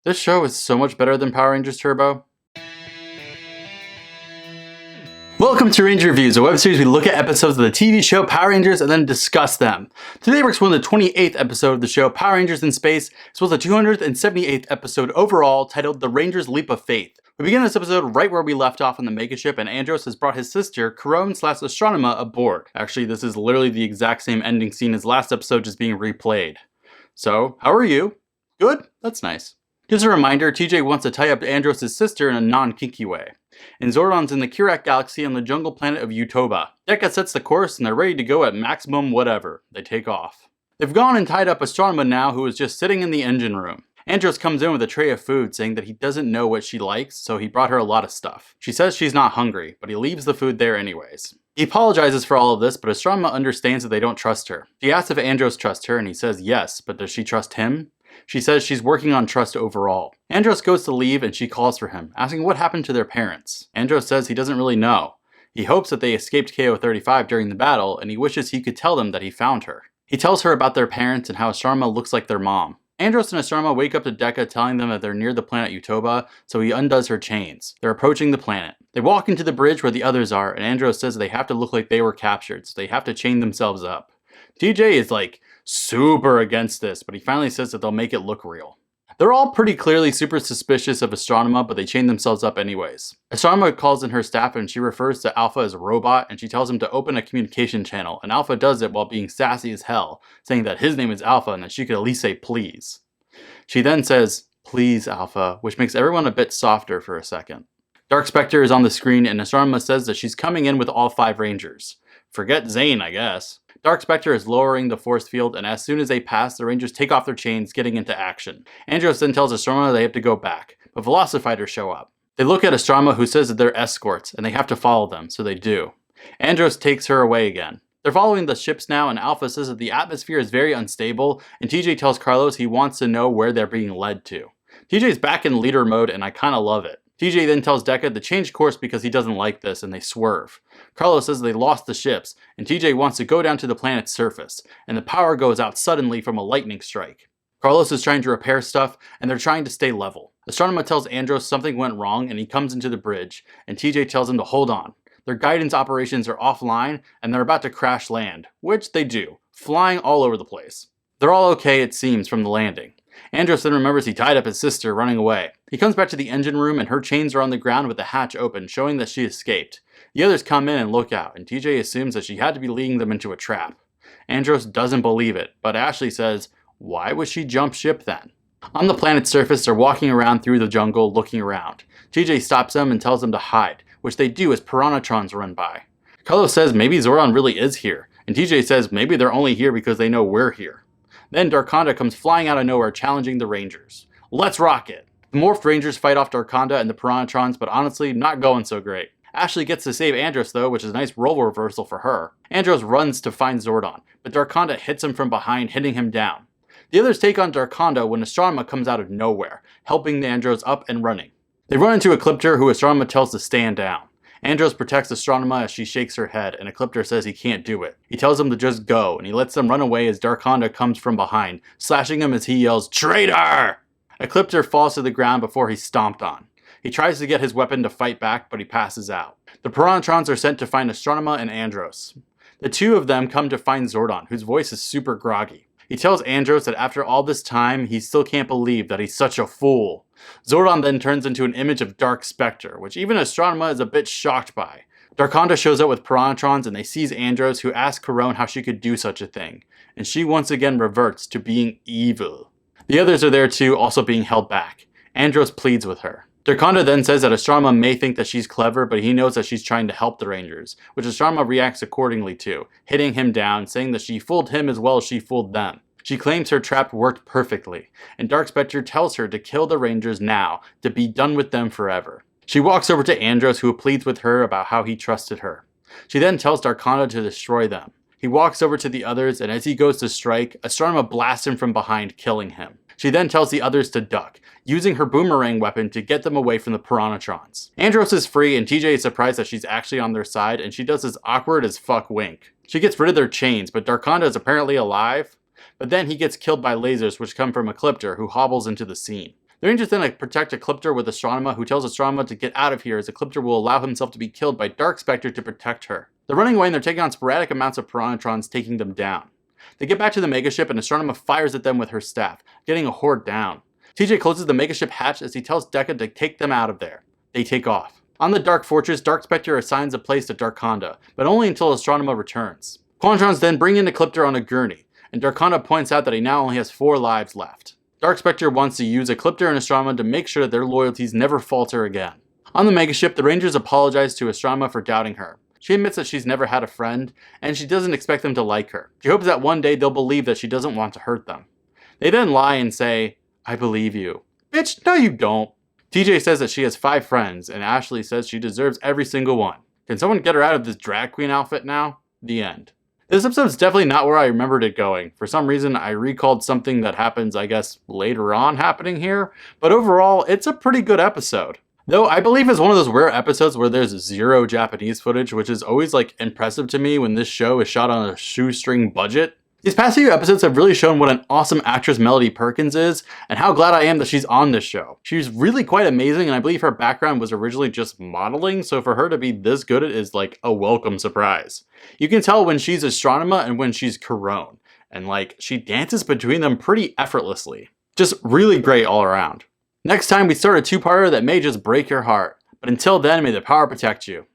This show is so much better than Power Rangers Turbo. Welcome to Ranger Reviews, a web series we look at episodes of the TV show Power Rangers and then discuss them. Today we're exploring the 28th episode of the show Power Rangers in Space, as well as the 278th episode overall, titled The Rangers' Leap of Faith. We begin this episode right where we left off on the megaship, and Andros has brought his sister, Carone/Astronema, aboard. Actually, this is literally the exact same ending scene as last episode, just being replayed. So, how are you? Good? That's nice. Just a reminder, TJ wants to tie up Andros' sister in a non-kinky way. And Zordon's in the Kirak Galaxy on the jungle planet of Yutoba. Dekka sets the course and they're ready to go at maximum whatever. They take off. They've gone and tied up Astronema now, who is just sitting in the engine room. Andros comes in with a tray of food, saying that he doesn't know what she likes, so he brought her a lot of stuff. She says she's not hungry, but he leaves the food there anyways. He apologizes for all of this, but Astronema understands that they don't trust her. She asks if Andros trusts her, and he says yes, but does she trust him? She says she's working on trust overall. Andros goes to leave and she calls for him, asking what happened to their parents. Andros says he doesn't really know. He hopes that they escaped KO-35 during the battle, and he wishes he could tell them that he found her. He tells her about their parents and how Astronema looks like their mom. Andros and Astronema wake up to Dekka telling them that they're near the planet Yutoba, so he undoes her chains. They're approaching the planet. They walk into the bridge where the others are, and Andros says they have to look like they were captured, so they have to chain themselves up. TJ is like super against this, but he finally says that they'll make it look real. They're all pretty clearly super suspicious of Astronema, but they chain themselves up anyways. Astronema calls in her staff and she refers to Alpha as a robot, and she tells him to open a communication channel, and Alpha does it while being sassy as hell, saying that his name is Alpha and that she could at least say please. She then says, "Please, Alpha," which makes everyone a bit softer for a second. Dark Spectre is on the screen and Astronema says that she's coming in with all 5 Rangers. Forget Zane, I guess. Dark Spectre is lowering the force field, and as soon as they pass, the Rangers take off their chains, getting into action. Andros then tells Astronema they have to go back, but Velocifighters show up. They look at Astronema, who says that they're escorts, and they have to follow them, so they do. Andros takes her away again. They're following the ships now, and Alpha says that the atmosphere is very unstable, and TJ tells Carlos he wants to know where they're being led to. TJ's back in leader mode, and I kinda love it. TJ then tells Dekka to change course because he doesn't like this, and they swerve. Carlos says they lost the ships, and TJ wants to go down to the planet's surface, and the power goes out suddenly from a lightning strike. Carlos is trying to repair stuff, and they're trying to stay level. Astronema tells Andros something went wrong, and he comes into the bridge, and TJ tells him to hold on. Their guidance operations are offline, and they're about to crash land, which they do, flying all over the place. They're all okay, it seems, from the landing. Andros then remembers he tied up his sister, running away. He comes back to the engine room and her chains are on the ground with the hatch open, showing that she escaped. The others come in and look out, and TJ assumes that she had to be leading them into a trap. Andros doesn't believe it, but Ashley says, why would she jump ship then? On the planet's surface, they're walking around through the jungle, looking around. TJ stops them and tells them to hide, which they do as Piranhatrons run by. Carlos says maybe Zordon really is here, and TJ says maybe they're only here because they know we're here. Then Darkonda comes flying out of nowhere, challenging the Rangers. Let's rock it! The Morphed Rangers fight off Darkonda and the Piranhatrons, but honestly, not going so great. Ashley gets to save Andros though, which is a nice role reversal for her. Andros runs to find Zordon, but Darkonda hits him from behind, hitting him down. The others take on Darkonda when Astronema comes out of nowhere, helping Andros up and running. They run into Ecliptor, who Astronema tells to stand down. Andros protects Astronema as she shakes her head, and Ecliptor says he can't do it. He tells them to just go, and he lets them run away as Darkonda comes from behind, slashing him as he yells, "Traitor!" Ecliptor falls to the ground before he's stomped on. He tries to get his weapon to fight back, but he passes out. The Piranhatrons are sent to find Astronema and Andros. The two of them come to find Zordon, whose voice is super groggy. He tells Andros that after all this time, he still can't believe that he's such a fool. Zordon then turns into an image of Dark Spectre, which even Astronema is a bit shocked by. Darkonda shows up with Piranhatrons and they seize Andros, who asks Carone how she could do such a thing, and she once again reverts to being evil. The others are there too, also being held back. Andros pleads with her. Darkonda then says that Astronema may think that she's clever, but he knows that she's trying to help the Rangers, which Astronema reacts accordingly to, hitting him down, saying that she fooled him as well as she fooled them. She claims her trap worked perfectly, and Dark Spectre tells her to kill the Rangers now, to be done with them forever. She walks over to Andros, who pleads with her about how he trusted her. She then tells Darkonda to destroy them. He walks over to the others, and as he goes to strike, Astronema blasts him from behind, killing him. She then tells the others to duck, using her boomerang weapon to get them away from the Piranhatrons. Andros is free, and TJ is surprised that she's actually on their side, and she does this awkward as fuck wink. She gets rid of their chains, but Darkonda is apparently alive. But then he gets killed by lasers which come from Ecliptor, who hobbles into the scene. The Rangers then protect Ecliptor with Astronema, who tells Astronema to get out of here as Ecliptor will allow himself to be killed by Dark Spectre to protect her. They're running away and they're taking on sporadic amounts of Piranatrons, taking them down. They get back to the megaship and Astronema fires at them with her staff, getting a horde down. TJ closes the megaship hatch as he tells Dekka to take them out of there. They take off. On the Dark Fortress, Dark Spectre assigns a place to Darkonda, but only until Astronema returns. Quantrons then bring in Ecliptor on a gurney, and Darkonda points out that he now only has 4 lives left. Dark Spectre wants to use Ecliptor and Astronema to make sure that their loyalties never falter again. On the megaship, the Rangers apologize to Astronema for doubting her. She admits that she's never had a friend, and she doesn't expect them to like her. She hopes that one day they'll believe that she doesn't want to hurt them. They then lie and say, "I believe you." Bitch, no you don't. TJ says that she has 5 friends, and Ashley says she deserves every single one. Can someone get her out of this drag queen outfit now? The end. This episode's definitely not where I remembered it going. For some reason, I recalled something that happens, I guess, later on happening here. But overall, it's a pretty good episode. Though I believe it's one of those rare episodes where there's 0 Japanese footage, which is always impressive to me when this show is shot on a shoestring budget. These past few episodes have really shown what an awesome actress Melody Perkins is, and how glad I am that she's on this show. She's really quite amazing, and I believe her background was originally just modeling, so for her to be this good is a welcome surprise. You can tell when she's Astronema and when she's Karone, and she dances between them pretty effortlessly. Just really great all around. Next time we start a 2-parter that may just break your heart, but until then, may the power protect you.